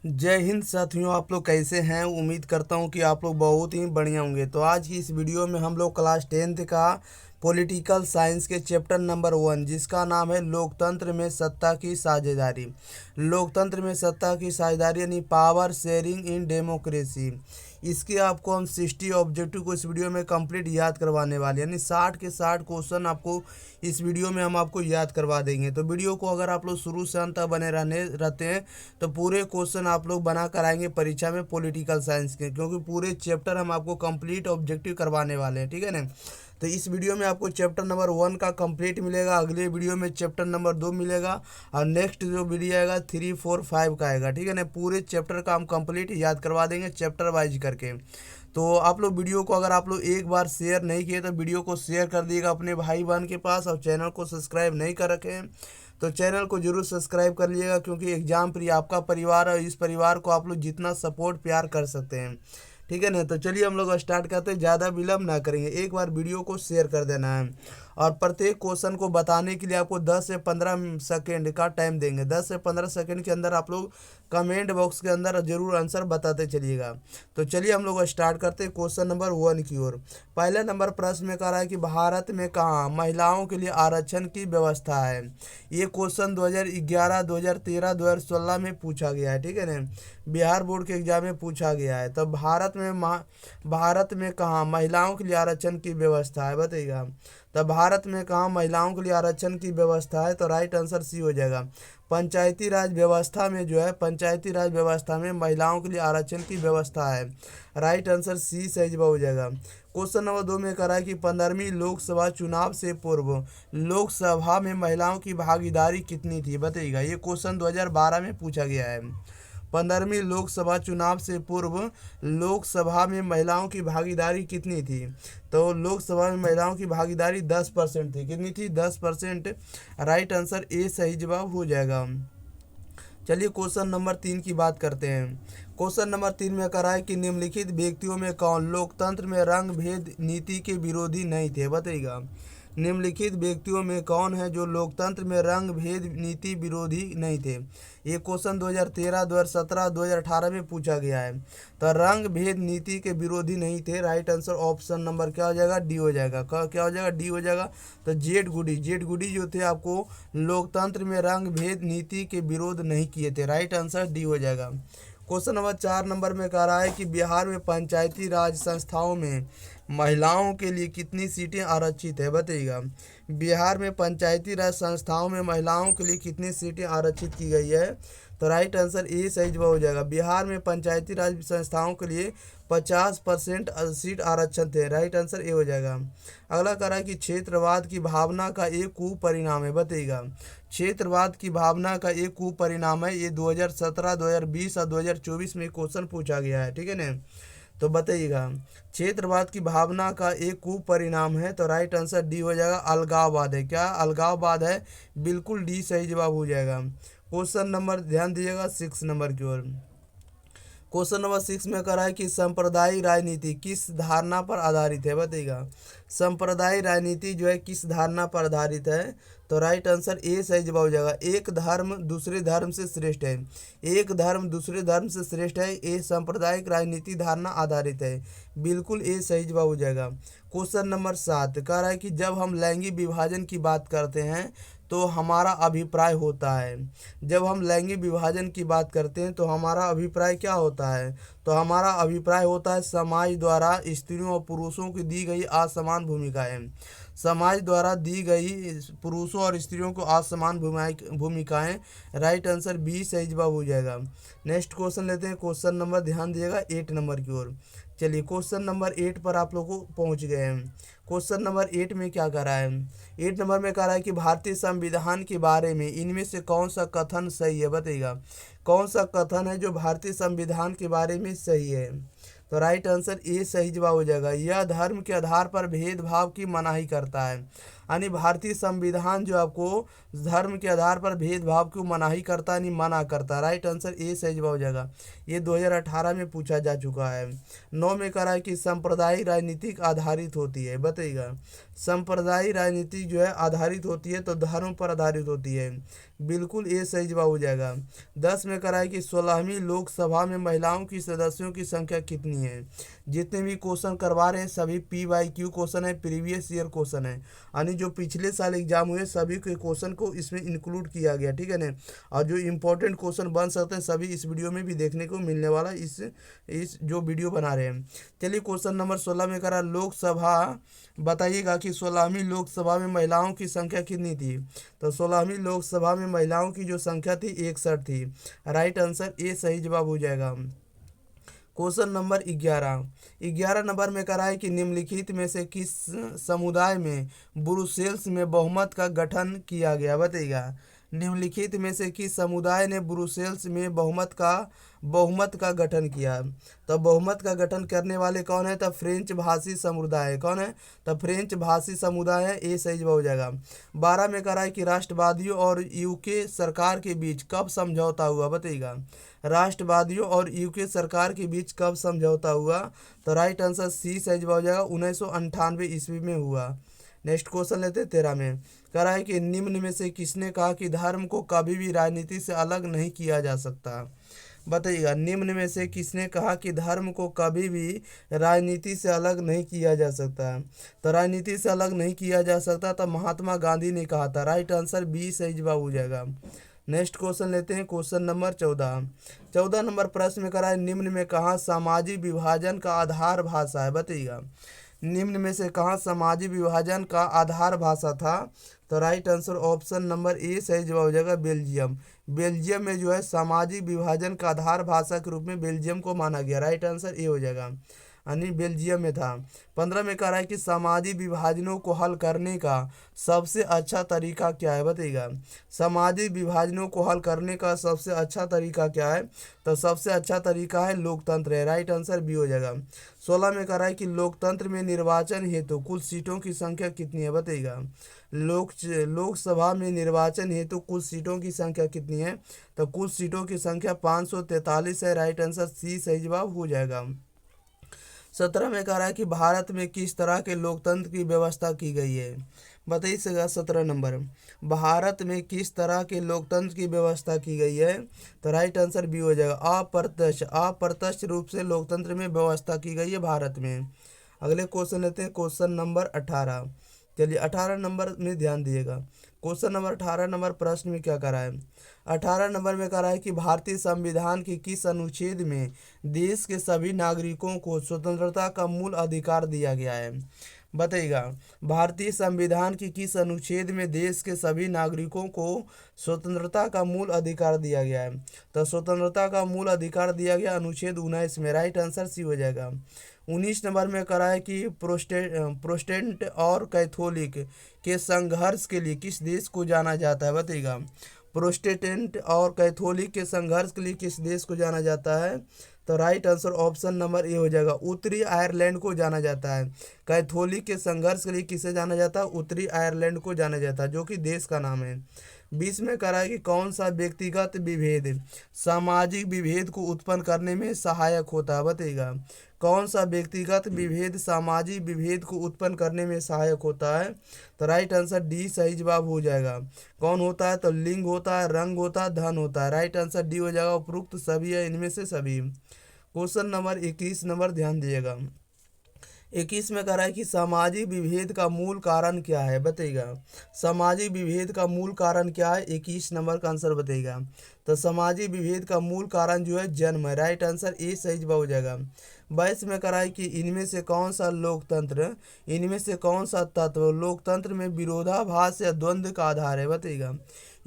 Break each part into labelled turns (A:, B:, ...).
A: जय हिंद साथियों, आप लोग कैसे हैं। उम्मीद करता हूं कि आप लोग बहुत ही बढ़िया होंगे। तो आज की इस वीडियो में हम लोग क्लास 10th का पॉलिटिकल साइंस के चैप्टर नंबर 1, जिसका नाम है लोकतंत्र में सत्ता की साझेदारी। लोकतंत्र में सत्ता की साझेदारी यानी पावर शेयरिंग इन डेमोक्रेसी। इसके आपको हम 60 ऑब्जेक्टिव को इस वीडियो में कंप्लीट याद करवाने वाले, यानी 60 के 60 क्वेश्चन आपको इस वीडियो में हम आपको याद करवा देंगे। तो वीडियो को अगर आप लोग शुरू से अंत तक बने रहते हैं तो पूरे क्वेश्चन आप लोग बना कर आएंगे परीक्षा में पॉलिटिकल साइंस के, क्योंकि पूरे चैप्टर हम आपको कंप्लीट ऑब्जेक्टिव करवाने वाले हैं। ठीक है ना। तो इस वीडियो में आपको चैप्टर नंबर 1 का कंप्लीट मिलेगा, अगले वीडियो में चैप्टर नंबर 2 मिलेगा, और नेक्स्ट जो वीडियो आएगा 3, 4, 5 का आएगा। ठीक है ना। पूरे चैप्टर का हम कंप्लीट याद करवा देंगे चैप्टर वाइज करके। तो आप लोग वीडियो को अगर आप लोग एक बार शेयर नहीं किए तो वीडियो को शेयर कर दिएगा अपने भाई बहन के पास, और चैनल को सब्सक्राइब नहीं कर रखे हैं तो चैनल को जरूर सब्सक्राइब कर लीजिएगा, क्योंकि एग्जाम प्रिय आपका परिवार है, इस परिवार को आप लोग जितना सपोर्ट प्यार कर सकते हैं। ठीक है ना। तो चलिए हम लोग स्टार्ट करते हैं, ज़्यादा विलम्ब ना करेंगे, एक बार वीडियो को शेयर कर देना है। और प्रत्येक क्वेश्चन को बताने के लिए आपको 10 से 15 सेकेंड का टाइम देंगे। 10 से 15 सेकेंड के अंदर आप लोग कमेंट बॉक्स के अंदर जरूर आंसर बताते चलिएगा। तो चलिए हम लोग स्टार्ट करते हैं क्वेश्चन नंबर 1 की ओर। पहला नंबर प्रश्न में कह रहा है कि भारत में कहाँ महिलाओं के लिए आरक्षण की व्यवस्था है। ये क्वेश्चन 2011, 2013, 2016 में पूछा गया है। ठीक है ना। बिहार बोर्ड के एग्जाम में पूछा गया है। तो भारत में कहाँ महिलाओं के लिए आरक्षण की व्यवस्था है, बताइएगा। तो भारत में कहाँ महिलाओं के लिए आरक्षण की व्यवस्था है, तो राइट आंसर सी हो जाएगा। पंचायती राज व्यवस्था में जो है, पंचायती राज व्यवस्था में महिलाओं के लिए आरक्षण की व्यवस्था है। राइट आंसर सी सही जवाब हो जाएगा। क्वेश्चन नंबर 2 में कह रहा है कि 15वीं लोकसभा चुनाव से पूर्व लोकसभा में महिलाओं की भागीदारी कितनी थी, बताइएगा। ये क्वेश्चन 2012 में पूछा गया है। 15वीं लोकसभा चुनाव से पूर्व लोकसभा में महिलाओं की भागीदारी कितनी थी, तो लोकसभा में महिलाओं की भागीदारी 10% थी। कितनी थी? 10%। राइट आंसर ए सही जवाब हो जाएगा। चलिए क्वेश्चन नंबर 3 की बात करते हैं। क्वेश्चन नंबर 3 में कह रहा है कि निम्नलिखित व्यक्तियों में कौन लोकतंत्र में रंग भेद नीति के विरोधी नहीं थे, बताइएगा। निम्नलिखित व्यक्तियों में कौन है जो लोकतंत्र में रंग भेद नीति विरोधी नहीं थे। ये क्वेश्चन 2013, 2017, 2018 में पूछा गया है। तो रंग भेद नीति के विरोधी नहीं थे। राइट आंसर ऑप्शन नंबर क्या हो जाएगा? डी हो जाएगा। क्या हो जाएगा? डी हो जाएगा। तो जेड गुडी जो थे आपको लोकतंत्र में रंग भेद नीति के विरोध नहीं किए थे। राइट आंसर डी हो जाएगा। क्वेश्चन नंबर 4 नंबर में कह रहा है कि बिहार में पंचायती राज संस्थाओं में महिलाओं के लिए कितनी सीटें आरक्षित है, बताइएगा। बिहार में पंचायती राज संस्थाओं में महिलाओं के लिए कितनी सीटें आरक्षित की गई है, तो राइट आंसर ए सही जवाब हो जाएगा। बिहार में पंचायती राज संस्थाओं के लिए 50% सीट आरक्षण थे। राइट आंसर ए हो जाएगा। अगला कह रहा है कि क्षेत्रवाद की भावना का एक कुपरिणाम है, बताइएगा। क्षेत्रवाद की भावना का एक कुपरिणाम है। ये 2017, 2020 और 2024 में क्वेश्चन पूछा गया है। ठीक है ना। तो बताइएगा क्षेत्रवाद की भावना का एक कुपरिणाम है, तो राइट आंसर डी हो जाएगा। अलगाववाद है। क्या? अलगाववाद है। बिल्कुल डी सही जवाब हो जाएगा। क्वेश्चन नंबर ध्यान दीजिएगा 6 नंबर की ओर। क्वेश्चन नंबर 6 में कह रहा है कि सांप्रदायिक राजनीति किस धारणा पर आधारित है, बताइएगा। सांप्रदायिक राजनीति जो है किस धारणा पर आधारित है, तो राइट आंसर ए सही जवाब हो जाएगा। एक धर्म दूसरे धर्म से श्रेष्ठ है। एक धर्म दूसरे धर्म से श्रेष्ठ है, ये सांप्रदायिक राजनीति धारणा आधारित है। बिल्कुल ए सही जवाब हो जाएगा। क्वेश्चन नंबर 7 कह रहा है कि जब हम लैंगिक विभाजन की बात करते हैं तो हमारा अभिप्राय होता है। जब हम लैंगिक विभाजन की बात करते हैं तो हमारा अभिप्राय क्या होता है, तो हमारा अभिप्राय होता है समाज द्वारा स्त्रियों और पुरुषों की दी गई असमान भूमिकाएं। समाज द्वारा दी गई पुरुषों और स्त्रियों को असमान भूमिकाएं। राइट आंसर बी सही जवाब हो जाएगा। नेक्स्ट क्वेश्चन लेते हैं। क्वेश्चन नंबर ध्यान दिएगा 8 नंबर की ओर। चलिए क्वेश्चन नंबर 8 पर आप लोगों को पहुंच गए हैं। क्वेश्चन नंबर 8 में क्या कह रहा है? 8 नंबर में कह रहा है कि भारतीय संविधान के बारे में इनमें से कौन सा कथन सही है, बताइएगा। कौन सा कथन है जो भारतीय संविधान के बारे में सही है, तो राइट आंसर ए सही जवाब हो जाएगा। यह धर्म के आधार पर भेदभाव की मनाही करता है। यानी भारतीय संविधान जो आपको धर्म के आधार पर भेदभाव क्यों मनाही करता, नहीं मना करता। राइट आंसर ए सही जवाब हो जाएगा। ये 2018 में पूछा जा चुका है। 9 में कह रहा है कि सांप्रदायिक राजनीतिक आधारित होती है, बताइएगा। सांप्रदायिक राजनीति जो है आधारित होती है तो धर्म पर आधारित होती है, बिल्कुल ये सही जवाब हो जाएगा। 10 में कह रहा है कि 16वीं लोकसभा में महिलाओं की सदस्यों की संख्या कितनी है। जितने भी क्वेश्चन करवा रहे हैं सभी PYQ क्वेश्चन है, प्रीवियस ईयर क्वेश्चन है, यानी जो पिछले साल एग्जाम हुए सभी के क्वेश्चन को इसमें इंक्लूड किया गया, ठीक है ना। और जो इंपॉर्टेंट क्वेश्चन बन सकते हैं सभी इस वीडियो में भी देखने को मिलने वाला इस जो वीडियो बना रहे हैं। चलिए क्वेश्चन नंबर 16 में करा लोकसभा बताइएगा कि 16वीं लोकसभा में महिलाओं की संख्या कितनी थी। तो 16वीं लोकसभा में महिलाओं की जो संख्या थी 61 थी। राइट आंसर ए सही जवाब हो जाएगा। क्वेश्चन नंबर 11 नंबर में करा है कि निम्नलिखित में से किस समुदाय में ब्रुसेल्स में बहुमत का गठन किया गया, बताइएगा। निम्नलिखित में से किस समुदाय ने ब्रुसेल्स में बहुमत का गठन किया। तो बहुमत का गठन करने वाले कौन है, तो फ्रेंच भाषी समुदाय कौन है, तो फ्रेंच भाषी समुदाय है, ये सही जवाब हो जाएगा। 12 में कह रहा है कि राष्ट्रवादियों और यूके सरकार के बीच कब समझौता हुआ, बताइएगा। राष्ट्रवादियों और यूके सरकार के बीच कब समझौता हुआ, तो राइट आंसर सी सही जवाब हो जाएगा। 1998 ईस्वी में हुआ। नेक्स्ट क्वेश्चन लेते हैं 13 में। कह रहा है कि निम्न में से किसने कहा कि धर्म को कभी भी राजनीति से अलग नहीं किया जा सकता, बताइएगा। निम्न में से किसने कहा कि धर्म को कभी भी राजनीति से अलग नहीं किया जा सकता। तो राजनीति से अलग नहीं किया जा सकता तो महात्मा गांधी ने कहा था। राइट आंसर बी सही जवाब हो जाएगा। नेक्स्ट क्वेश्चन लेते हैं क्वेश्चन नंबर 14 नंबर प्रश्न में करा है निम्न में कहाँ सामाजिक विभाजन का आधार भाषा है, बताइएगा। निम्न में से कहाँ सामाजिक विभाजन का आधार भाषा था, तो right answer option number A सही जवाब हो जाएगा बेल्जियम। बेल्जियम में जो है सामाजिक विभाजन का आधार भाषा के रूप में बेल्जियम को माना गया। राइट आंसर ए हो जाएगा, यानी बेल्जियम में था। 15 में कह रहा है कि सामाजिक विभाजनों को हल करने का सबसे अच्छा तरीका क्या है, बताइएगा। सामाजिक विभाजनों को हल करने का सबसे अच्छा तरीका क्या है, तो सबसे अच्छा तरीका है लोकतंत्र है। राइट आंसर बी हो जाएगा। 16 में कह रहा है कि लोकतंत्र में निर्वाचन हेतु कुल सीटों की संख्या कितनी है, बताइएगा। लोकसभा में निर्वाचन हेतु कुल सीटों की संख्या कितनी है, तो कुल सीटों की संख्या 543 है। राइट आंसर सी सही जवाब हो जाएगा। 17 में कह रहा है कि भारत में किस तरह के लोकतंत्र की व्यवस्था की गई है, बताइएगा। 17 नंबर भारत में किस तरह के लोकतंत्र की व्यवस्था की गई है, तो राइट आंसर बी हो जाएगा। अप्रत्यक्ष रूप से लोकतंत्र में व्यवस्था की गई है भारत में। अगले क्वेश्चन लेते हैं क्वेश्चन नंबर 18। चलिए 18 नंबर में ध्यान दिएगा। क्वेश्चन नंबर 18 नंबर प्रश्न में क्या करा है। 18 नंबर में कह रहा है कि भारतीय संविधान के किस अनुच्छेद में देश के सभी नागरिकों को स्वतंत्रता का मूल अधिकार दिया गया है, बताइएगा। भारतीय संविधान की किस अनुच्छेद में देश के सभी नागरिकों को स्वतंत्रता का मूल अधिकार दिया गया है, तो स्वतंत्रता का मूल अधिकार दिया गया अनुच्छेद 19 में। राइट आंसर सी हो जाएगा। 19 नंबर में करा है कि प्रोटेस्टेंट और कैथोलिक के संघर्ष के लिए किस देश को जाना जाता है, बताइएगा। प्रोटेस्टेंट और कैथोलिक के संघर्ष के लिए किस देश को जाना जाता है, तो right answer option number A हो जाएगा। उत्तरी आयरलैंड को जाना जाता है। कैथोलिक के संघर्ष के लिए किसे जाना जाता है, उत्तरी आयरलैंड को जाना जाता है, जो कि देश का नाम है। 20 में करा है कि कौन सा व्यक्तिगत विभेद सामाजिक विभेद को उत्पन्न करने में सहायक होता है, बताइएगा। कौन सा व्यक्तिगत विभेद सामाजिक विभेद को उत्पन्न करने में सहायक होता है, तो राइट आंसर डी सही जवाब हो जाएगा। कौन होता है, तो लिंग होता है, रंग होता है, धन होता है। राइट आंसर डी हो जाएगा। उपरोक्त सभी है, इनमें से सभी। क्वेश्चन नंबर 21 नंबर ध्यान दिएगा। 21 में कह रहा है कि सामाजिक विभेद का मूल कारण क्या है, बताइएगा। सामाजिक विभेद का मूल कारण क्या है, 21 नंबर का आंसर बताइएगा। तो सामाजिक विभेद का मूल कारण जो है जन्म है। राइट आंसर ए सही जवाब हो जाएगा। 22 में कह रहा है कि इनमें से कौन सा तत्व लोकतंत्र में विरोधाभास या द्वंद्व का आधार है, बताइएगा।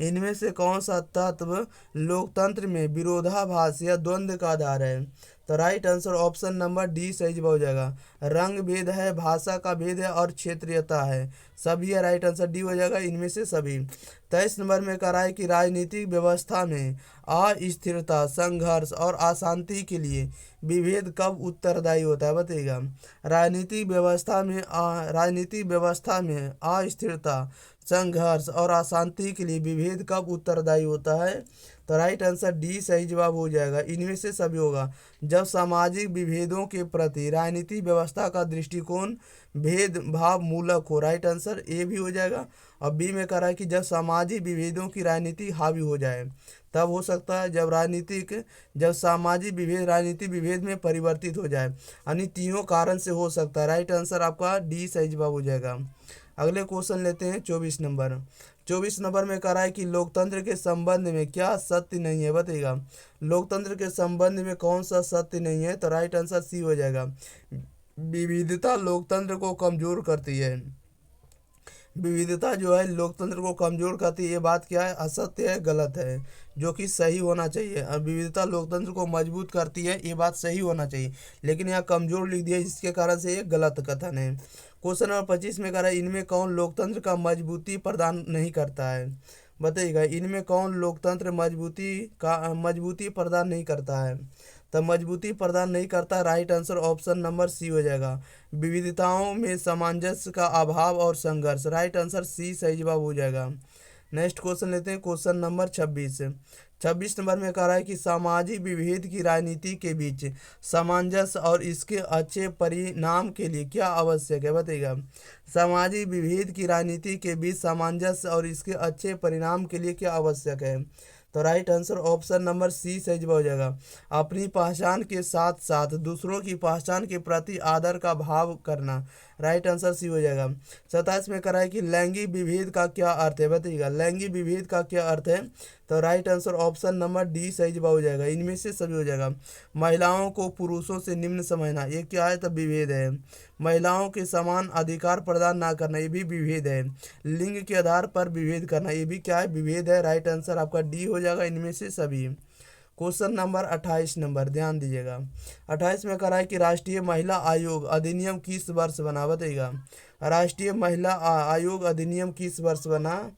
A: इनमें से कौन सा तत्व लोकतंत्र में विरोधाभास या द्वंद्व का आधार है, तो right answer option number D सही जवाब हो जाएगा। रंग भेद है, भाषा का भेद है और क्षेत्रीयता है, सभी है। राइट आंसर डी हो जाएगा, इनमें से सभी। 23 नंबर में कह रहा है कि राजनीतिक व्यवस्था में में अस्थिरता, संघर्ष और अशांति के लिए विभेद कब उत्तरदायी होता है, बताइएगा। राजनीतिक व्यवस्था में अस्थिरता, संघर्ष और अशांति के लिए विभेद कब उत्तरदायी होता है? तो राइट आंसर डी सही जवाब हो जाएगा। इनमें से सभी होगा जब सामाजिक विभेदों के प्रति राजनीतिक व्यवस्था का दृष्टिकोण भेदभाव मूलक हो। राइट आंसर ए भी हो जाएगा। और बी में कह रहा है कि जब सामाजिक विभेदों की राजनीति हावी हो जाए, तब हो सकता है जब सामाजिक विभेद राजनीतिक विभेद में परिवर्तित हो जाए। यानी तीनों कारण से हो सकता है। राइट आंसर आपका डी सही जवाब हो जाएगा। अगले क्वेश्चन लेते हैं 24 नंबर में कह रहा है कि लोकतंत्र के संबंध में क्या सत्य नहीं है, बताइएगा। लोकतंत्र के संबंध में कौन सा सत्य नहीं है? तो राइट आंसर सी हो जाएगा। विविधता लोकतंत्र को कमजोर करती है। विविधता जो है लोकतंत्र को कमजोर करती है, ये बात क्या है? असत्य है, गलत है, जो कि सही होना चाहिए। और विविधता लोकतंत्र को मजबूत करती है, ये बात सही होना चाहिए, लेकिन यहाँ कमजोर लिख दिया, जिसके कारण से ये गलत कथन है। क्वेश्चन नंबर 25 में कह रहा है इनमें कौन लोकतंत्र का मजबूती प्रदान नहीं करता है, बताइएगा। इनमें कौन लोकतंत्र मजबूती प्रदान नहीं करता है? तो मजबूती प्रदान नहीं करता, right answer option number C हो जाएगा। विविधताओं में सामंजस्य का अभाव और संघर्ष, राइट आंसर सी सही जवाब हो जाएगा। नेक्स्ट क्वेश्चन लेते हैं, क्वेश्चन नंबर 26 नंबर में कह रहा है कि सामाजिक विभेद की राजनीति के बीच सामंजस्य और इसके अच्छे परिणाम के लिए क्या आवश्यक है, बताइएगा। सामाजिक विभेद की राजनीति के बीच सामंजस्य और इसके अच्छे परिणाम के लिए क्या आवश्यक है? तो right answer option number C सही जवाब हो जाएगा। अपनी पहचान के साथ साथ दूसरों की पहचान के प्रति आदर का भाव करना, राइट आंसर सी हो जाएगा। 27 में कह रहा है कि लैंगिक विभेद का क्या अर्थ है, बताइएगा। लैंगिक विभेद का क्या अर्थ है? तो right answer option number D सही जवाब हो जाएगा। इनमें से सभी हो जाएगा। महिलाओं को पुरुषों से निम्न समझना, ये क्या है? तो विभेद है। महिलाओं के समान अधिकार प्रदान ना करना, ये भी विभेद है। लिंग के आधार पर विभेद करना, ये भी क्या है? विभेद है। राइट आंसर आपका डी हो जाएगा इनमें से सभी। क्वेश्चन नंबर 28 नंबर, ध्यान दीजिएगा। 28 में कह रहा है कि राष्ट्रीय महिला आयोग अधिनियम किस वर्ष बना, बताइएगा। राष्ट्रीय महिला आयोग अधिनियम किस वर्ष बना?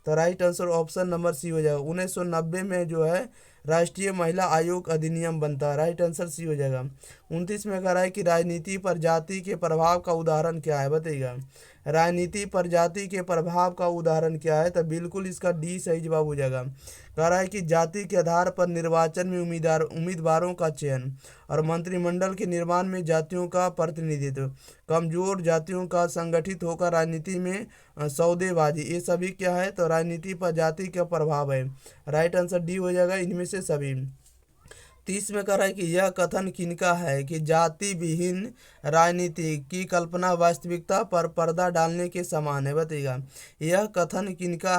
A: तो right answer option number C हो जाएगा। 1990 में जो है राष्ट्रीय महिला आयोग अधिनियम बनता है, राइट आंसर सी हो जाएगा। 29 में कह रहा है कि राजनीति पर जाति के प्रभाव का उदाहरण क्या है, बताइएगा। राजनीति पर जाति के प्रभाव का उदाहरण क्या है? तो बिल्कुल इसका डी सही जवाब हो जाएगा। कह रहा है कि जाति के आधार पर निर्वाचन में उम्मीदवारों का चयन और मंत्रिमंडल के निर्माण में जातियों का प्रतिनिधित्व, कमजोर जातियों का संगठित होकर राजनीति में सौदेबाजी, ये सभी क्या है? तो राजनीति पर जाति का प्रभाव है। राइट आंसर डी हो जाएगा इनमें से सभी। 30 में कह रहा है कि यह कथन किनका है कि जाति विहीन राजनीति की कल्पना वास्तविकता पर पर्दा डालने के समान है, बताइएगा। यह कथन किनका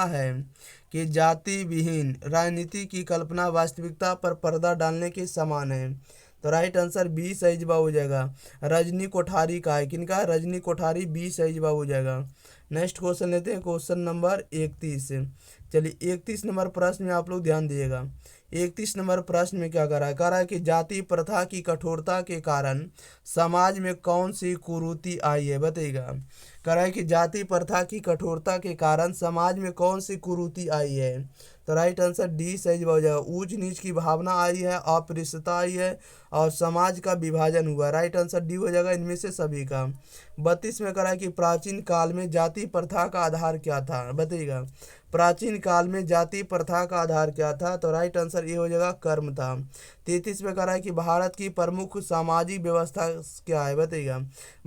A: है कि जाति विहीन राजनीति की कल्पना वास्तविकता पर पर्दा डालने के समान है? तो राइट आंसर बी सही जवाब हो जाएगा। रजनी कोठारी का है, किनका है? रजनी कोठारी, बी सही जवाब हो जाएगा। नेक्स्ट क्वेश्चन लेते हैं, क्वेश्चन नंबर 31। चलिए 31 नंबर प्रश्न में आप लोग ध्यान दिएगा। 31 नंबर प्रश्न में क्या कह रहा है कि जाति प्रथा की कठोरता के कारण समाज में कौन सी कुरीति आई है, बताइएगा। कह रहा है कि जाति प्रथा की कठोरता के कारण समाज में कौन सी कुरीति आई है? तो राइट आंसर डी सही जवाब हो जाएगा। ऊंच नीच की भावना आई है, अस्पृश्यता आई है और समाज का विभाजन हुआ। राइट आंसर डी हो जाएगा इनमें से सभी का। 32 में कह रहा है कि प्राचीन काल में जाति प्रथा का आधार क्या था, बताइएगा। प्राचीन काल में जाति प्रथा का आधार क्या था? तो राइट आंसर ये हो जाएगा कर्म था। 33 में कह रहा है कि भारत की प्रमुख सामाजिक व्यवस्था क्या है, बताइएगा।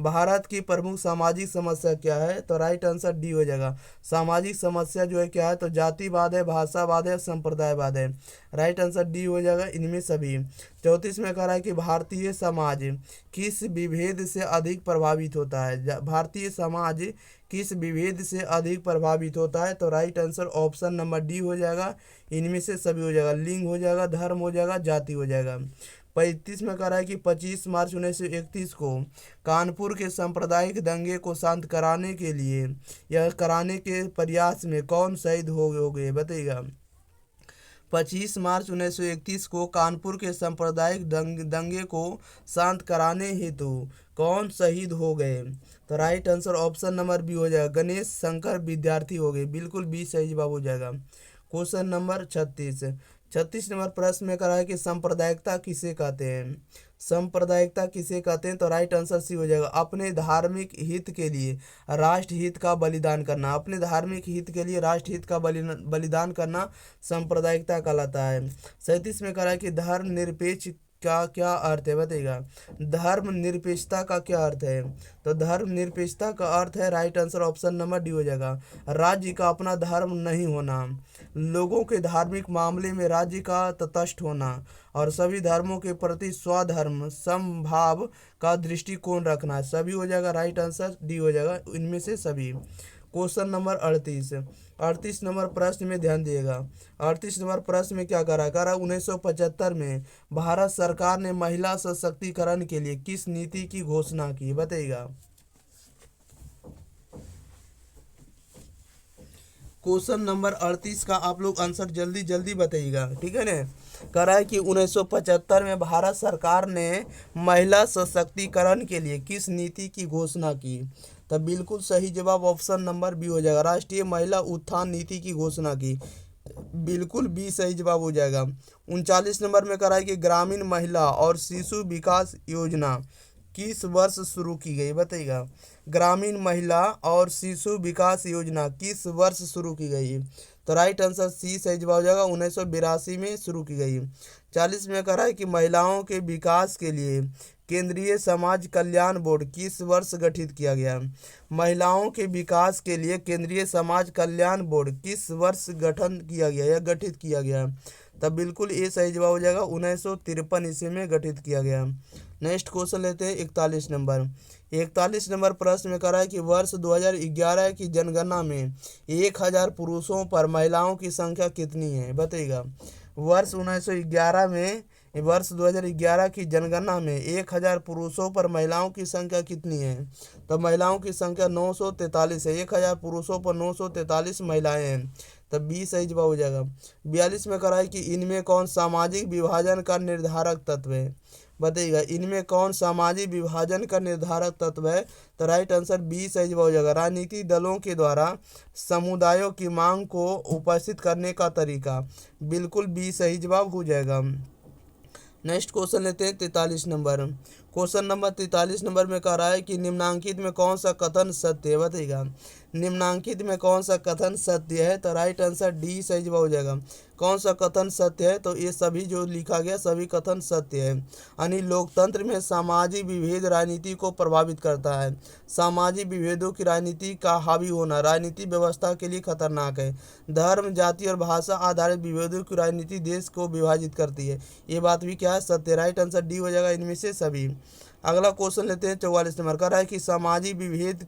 A: भारत की प्रमुख सामाजिक समस्या क्या है? तो राइट आंसर डी हो जाएगा। सामाजिक समस्या जो है क्या है? तो जातिवाद है, भाषावाद है, संप्रदायवाद है। राइट आंसर डी हो जाएगा इनमें सभी। 34 में कह रहा है कि भारतीय समाज किस विभेद से अधिक प्रभावित होता है? भारतीय समाज किस विभेद से अधिक प्रभावित होता है? तो right answer option number D हो जाएगा इनमें से सभी हो जाएगा। लिंग हो जाएगा, धर्म हो जाएगा, जाति हो जाएगा। 35 में कह रहा है कि 25 मार्च 1931 को कानपुर के सांप्रदायिक दंगे को शांत कराने के लिए कराने के प्रयास में कौन शहीद हो गए, बताइएगा। 25 मार्च 1931 को कानपुर के सांप्रदायिक दंगे को शांत कराने हेतु कौन शहीद हो गए? तो right answer option number B हो जाएगा। गणेश शंकर विद्यार्थी हो गए, बिल्कुल बी सही जवाब हो जाएगा। Question number 36। 36 नंबर प्रश्न में करा है कि सांप्रदायिकता किसे कहते हैं। सांप्रदायिकता किसे कहते हैं, तो राइट आंसर सी हो जाएगा, अपने धार्मिक हित के लिए राष्ट्र हित का बलिदान करना। अपने धार्मिक हित के लिए राष्ट्र हित का बलिदान करना सांप्रदायिकता कहलाता है। 37 में करा है कि धर्म निरपेक्ष का क्या अर्थ है, बताइएगा। धर्म निरपेक्षता का क्या अर्थ है, तो धर्म निरपेक्षता का अर्थ है, right answer option number D हो जाएगा, राज्य का अपना धर्म नहीं होना, लोगों के धार्मिक मामले में राज्य का तटस्थ होना, और सभी धर्मों के प्रति स्वधर्म समभाव का दृष्टिकोण रखना। सभी हो जाएगा, राइट आंसर डी हो जाएगा, इनमें से सभी। Question number 38। 38 नंबर प्रश्न में ध्यान दिएगा। 38 नंबर प्रश्न में क्या करा 1975 में भारत सरकार ने महिला सशक्तिकरण के लिए किस नीति की घोषणा की, बताइएगा। क्वेश्चन नंबर 38 का आप लोग आंसर जल्दी जल्दी बताइएगा, ठीक है ना। कह रहा है कि 1975 में भारत सरकार ने महिला सशक्तिकरण के लिए किस नीति की घोषणा की, तब बिल्कुल सही जवाब ऑप्शन नंबर बी हो जाएगा, राष्ट्रीय महिला उत्थान नीति की घोषणा की। बिल्कुल बी सही जवाब हो जाएगा। 39 नंबर में कह रहा है कि ग्रामीण महिला और शिशु विकास योजना किस वर्ष शुरू की गई, बताइएगा। ग्रामीण महिला और शिशु विकास योजना किस वर्ष शुरू की गई, तो राइट आंसर सी सही जवाब हो जाएगा, 1982 में शुरू की गई। 40 में कह रहा है कि महिलाओं के विकास के लिए केंद्रीय समाज कल्याण बोर्ड किस वर्ष गठित किया गया। महिलाओं के विकास के लिए केंद्रीय समाज कल्याण बोर्ड किस वर्ष गठन किया गया या गठित किया गया, तब बिल्कुल ये सही जवाब हो जाएगा, 1953 ईस्वी में गठित किया गया। नेक्स्ट क्वेश्चन लेते हैं 41 नंबर। 41 नंबर प्रश्न में कह रहा है कि वर्ष 2011 की जनगणना में 1000 पुरुषों पर महिलाओं की संख्या कितनी है, बताइएगा। वर्ष 1911 में वर्ष 2011 की जनगणना में 1000 पुरुषों पर महिलाओं की संख्या कितनी है, तो महिलाओं की संख्या 943 है। 1000 पुरुषों पर 943 महिलाएं हैं, तब बी सही जवाब हो जाएगा। 42 में करा है कि इनमें कौन सामाजिक विभाजन का निर्धारक तत्व है, बताइएगा। इनमें कौन सामाजिक विभाजन का निर्धारक तत्व है, तो राइट आंसर बी सही जवाब हो जाएगा, राजनीतिक दलों के द्वारा समुदायों की मांग को उपस्थित करने का तरीका। बिल्कुल बी सही जवाब हो जाएगा। नेक्स्ट क्वेश्चन लेते हैं 43 नंबर। क्वेश्चन नंबर 43 नंबर में कह रहा है कि निम्नांकित में कौन सा कथन सत्य है, बताइएगा। निम्नांकित में कौन सा कथन सत्य है, तो राइट आंसर डी सही जवाब हो जाएगा। कौन सा कथन सत्य है, तो ये सभी जो लिखा गया सभी कथन सत्य है। यानी लोकतंत्र में सामाजिक विभेद राजनीति को प्रभावित करता है। सामाजिक विभेदों की राजनीति का हावी होना राजनीतिक व्यवस्था के लिए खतरनाक है। धर्म जाति और भाषा आधारित विभेदों की राजनीति देश को विभाजित करती है। ये बात भी क्या है, सत्य। राइट आंसर डी हो जाएगा, इनमें से सभी। अगला क्वेश्चन लेते हैं 44 नंबर। कह रहा है कि सामाजिक विभेद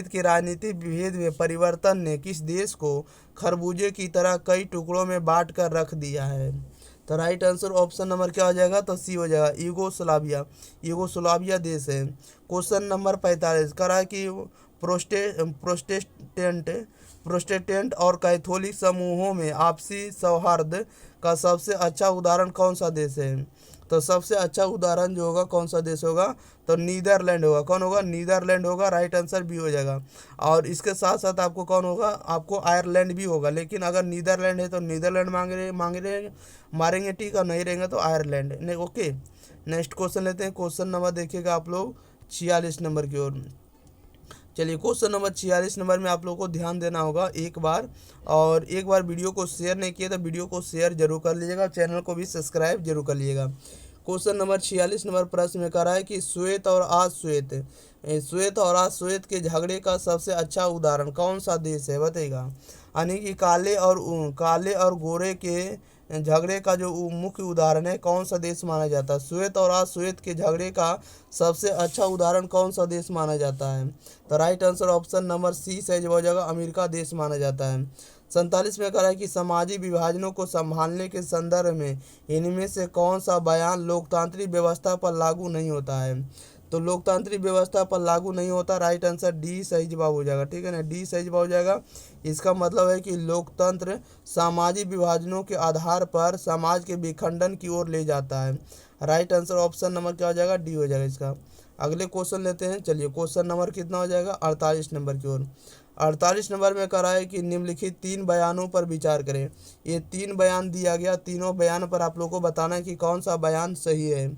A: के राजनीतिक विभेद में परिवर्तन ने किस देश को खरबूजे की तरह कई टुकड़ों में बांट कर रख दिया है, तो राइट आंसर ऑप्शन नंबर क्या हो जाएगा, तो सी हो जाएगा, यूगोस्लाविया देश है। क्वेश्चन नंबर 45 कह रहा है कि प्रोटेस्टेंट और कैथोलिक समूहों में आपसी सौहार्द का सबसे अच्छा उदाहरण कौन सा देश है, तो सबसे अच्छा उदाहरण जो होगा कौन सा देश होगा, तो नीदरलैंड होगा। कौन होगा, नीदरलैंड होगा, राइट आंसर बी हो जाएगा। और इसके साथ साथ आपको कौन होगा, आपको आयरलैंड भी होगा, लेकिन अगर नीदरलैंड है तो नीदरलैंड मारेंगे ठीक है, नहीं रहेंगे तो आयरलैंड नहीं। ओके, नेक्स्ट क्वेश्चन लेते हैं। क्वेश्चन नंबर देखिएगा आप लोग 46 नंबर की ओर। चलिए क्वेश्चन नंबर 46 नंबर में आप लोगों को ध्यान देना होगा एक बार, और एक बार वीडियो को शेयर नहीं किया तो वीडियो को शेयर जरूर कर लीजिएगा, चैनल को भी सब्सक्राइब जरूर कर लीजिएगा। क्वेश्चन नंबर 46 नंबर प्रश्न में कह रहा है कि श्वेत और अश्वेत के झगड़े का सबसे अच्छा उदाहरण कौन सा देश है, बताइएगा। यानी कि काले और गोरे के झगड़े का जो मुख्य उदाहरण है कौन सा देश माना जाता है। श्वेत और अश्वेत के झगड़े का सबसे अच्छा उदाहरण कौन सा देश माना जाता है, तो right answer option number C सही जवाब हो जाएगा, अमेरिका देश माना जाता है। 47 में कह रहा है कि सामाजिक विभाजनों को संभालने के संदर्भ में इनमें से कौन सा बयान लोकतांत्रिक व्यवस्था पर लागू नहीं होता है, तो लोकतांत्रिक व्यवस्था पर लागू नहीं होता, राइट आंसर डी सही जवाब हो जाएगा, ठीक है ना, डी सही जवाब हो जाएगा। इसका मतलब है कि लोकतंत्र सामाजिक विभाजनों के आधार पर समाज के विखंडन की ओर ले जाता है। राइट आंसर ऑप्शन नंबर क्या हो जाएगा, डी हो जाएगा इसका। अगले क्वेश्चन लेते हैं। चलिए क्वेश्चन नंबर कितना हो जाएगा, 48 नंबर की ओर। 48 नंबर में करा है कि निम्नलिखित 3 बयानों पर विचार करें। ये 3 बयान दिया गया, तीनों बयान पर आप लोग को बताना है कि कौन सा बयान सही है।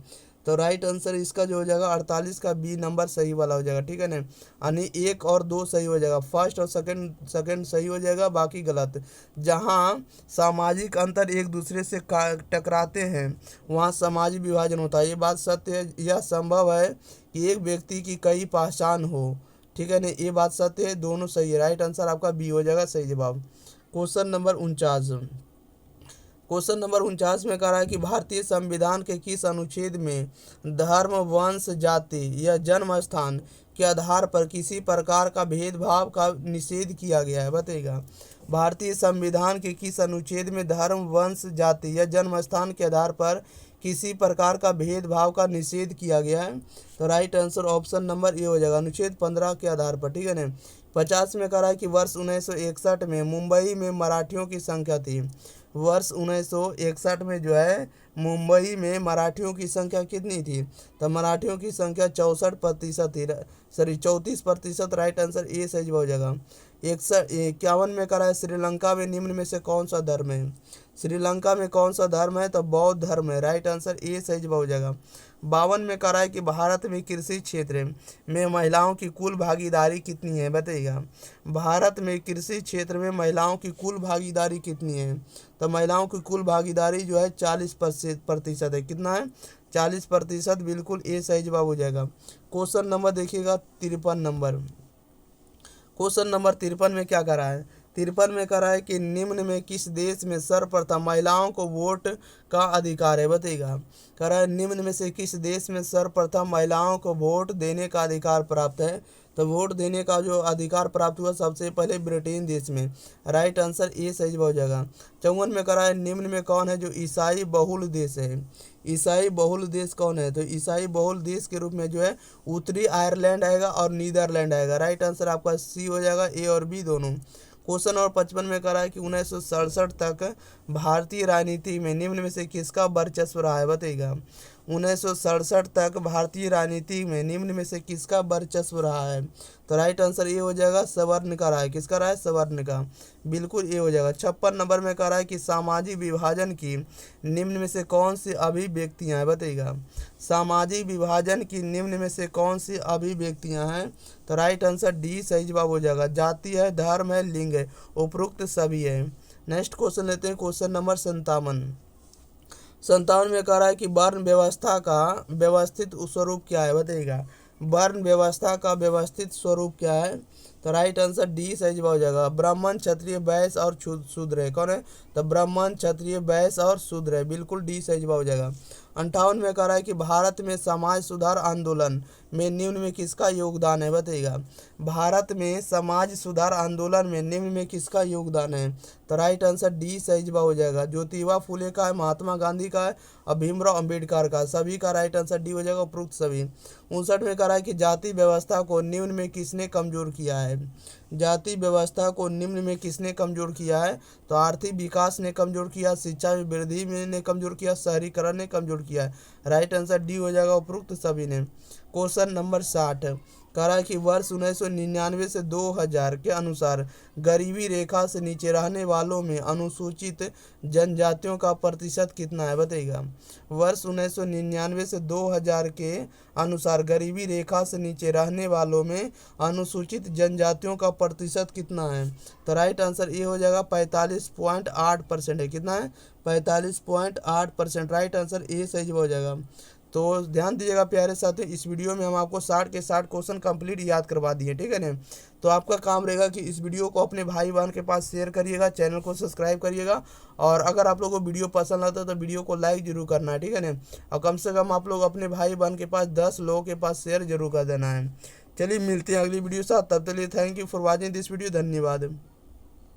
A: तो राइट आंसर इसका जो हो जाएगा 48 का बी नंबर सही वाला हो जाएगा, ठीक है ना। यानी 1 और 2 सही हो जाएगा, फर्स्ट और सेकंड सही हो जाएगा, बाकी गलत। जहाँ सामाजिक अंतर एक दूसरे से टकराते हैं वहाँ सामाजिक विभाजन होता है, ये बात सत्य है। यह संभव है कि एक व्यक्ति की कई पहचान हो, ठीक है ना, ये बात सत्य है, दोनों सही है। राइट आंसर आपका बी हो जाएगा सही जवाब। क्वेश्चन नंबर 49 में कह रहा है कि भारतीय संविधान के किस अनुच्छेद में धर्म, वंश, जाति या जन्म स्थान के आधार पर किसी प्रकार का भेदभाव का निषेध किया गया है, बताइएगा। भारतीय संविधान के किस अनुच्छेद में धर्म, वंश, जाति या जन्म स्थान के आधार पर किसी प्रकार का भेदभाव का निषेध किया गया है? तो right answer option number A हो जाएगा, अनुच्छेद 15 के आधार पर, ठीक है ना। 50 में कह रहा है कि वर्ष 1961 में मुंबई में मराठियों की संख्या थी। वर्ष 1961 में जो है मुंबई में मराठियों की संख्या कितनी थी? तो मराठियों की संख्या 64% थी, सॉरी 34%। राइट आंसर ए सही हो जाएगा। 51 में करा है श्रीलंका में निम्न में से कौन सा धर्म है? श्रीलंका में कौन सा धर्म है? तो बौद्ध धर्म है। राइट आंसर ए सही जवाब हो जाएगा। 52 में करा है कि भारत में कृषि क्षेत्र में महिलाओं की कुल भागीदारी कितनी है, बताइएगा। भारत में कृषि क्षेत्र में महिलाओं की कुल भागीदारी कितनी है? तो महिलाओं की कुल भागीदारी जो है 40% है। कितना है? 40%। बिल्कुल ए सही जवाब हो जाएगा। क्वेश्चन नंबर देखिएगा 53 नंबर। क्वेश्चन नंबर 53 में क्या करा है? 53 में करा है कि निम्न में किस देश में सर्वप्रथम महिलाओं को वोट का अधिकार है, बताइएगा। कह रहा है निम्न में से किस देश में सर्वप्रथम महिलाओं को वोट देने का अधिकार प्राप्त है? तो वोट देने का जो अधिकार प्राप्त हुआ सबसे पहले ब्रिटेन देश में। राइट आंसर ए सही हो जाएगा। 54 में करा है निम्न में कौन है जो ईसाई बहुल देश है? ईसाई बहुल देश कौन है? तो ईसाई बहुल देश के रूप में जो है उत्तरी आयरलैंड आएगा और नीदरलैंड आएगा। राइट आंसर आपका सी हो जाएगा, ए और बी दोनों। क्वेश्चन और 55 में करा है कि 1967 तक भारतीय राजनीति में निम्न में से किसका वर्चस्व रहा है, बताइएगा। 1967 तक भारतीय राजनीति में निम्न में से किसका वर्चस्व रहा है? तो राइट आंसर ये हो जाएगा सवर्ण का रहा है। किसका रहा है? सवर्ण का। बिल्कुल ये हो जाएगा। 56 नंबर में कह रहा है कि सामाजिक विभाजन की निम्न में से कौन सी अभिव्यक्तियां हैं, बताइएगा। सामाजिक विभाजन की निम्न में से कौन सी अभिव्यक्तियां हैं? तो राइट आंसर डी सही जवाब हो जाएगा। जाति है, धर्म है, लिंग है, उपरोक्त सभी है। नेक्स्ट क्वेश्चन लेते हैं, क्वेश्चन नंबर 57 में कह रहा है कि वर्ण व्यवस्था का व्यवस्थित स्वरूप क्या है, बताइएगा। वर्ण व्यवस्था का व्यवस्थित स्वरूप क्या है? तो राइट आंसर डी सही जवाब हो जाएगा। ब्राह्मण, क्षत्रिय, वैश्य और शूद्र है। कौन है? तो ब्राह्मण, क्षत्रिय, वैश्य और शूद्र है। बिल्कुल डी सही जवाब हो जाएगा। 58 में कह रहा है कि भारत में समाज सुधार आंदोलन में निम्न में किसका योगदान है, बताइएगा। भारत में समाज सुधार आंदोलन में निम्न में किसका योगदान है? तो राइट आंसर डी सही जवाब हो जाएगा। ज्योतिबा फुले का है, महात्मा गांधी का है और भीमराव अंबेडकर का, सभी का राइट आंसर डी हो जाएगा, उपरोक्त सभी। 59 में कह रहा है कि जाति व्यवस्था को निम्न में किसने कमजोर किया है? जाति व्यवस्था को निम्न में किसने कमजोर किया है? तो आर्थिक विकास ने कमजोर किया, शिक्षा में वृद्धि ने कमजोर किया, शहरीकरण ने कमजोर किया है। राइट आंसर डी हो जाएगा, उपरोक्त सभी ने। क्वेश्चन नंबर 60 कह रहा है कि वर्ष 1999 से 2000 के अनुसार गरीबी रेखा से नीचे रहने वालों में अनुसूचित जनजातियों का प्रतिशत कितना है, बताइएगा। वर्ष 1999 से 2000 के अनुसार गरीबी रेखा से नीचे रहने वालों में अनुसूचित जनजातियों का प्रतिशत कितना है? तो राइट आंसर ये हो जाएगा 45.8% है। कितना है? 45.8%। राइट आंसर ए सही हो जाएगा। तो ध्यान दीजिएगा प्यारे साथियों, इस वीडियो में हम आपको 60 के 60 क्वेश्चन कंप्लीट याद करवा दिए, ठीक है ना। तो आपका काम रहेगा कि इस वीडियो को अपने भाई बहन के पास शेयर करिएगा, चैनल को सब्सक्राइब करिएगा, और अगर आप लोगों को वीडियो पसंद आता है तो वीडियो को लाइक जरूर करना है, ठीक है ना। और कम से कम आप लोग अपने भाई बहन के पास 10 लोगों के पास शेयर जरूर कर देना है। चलिए मिलते हैं अगली वीडियो साथ, तब तक के लिए thank you for watching this video. धन्यवाद।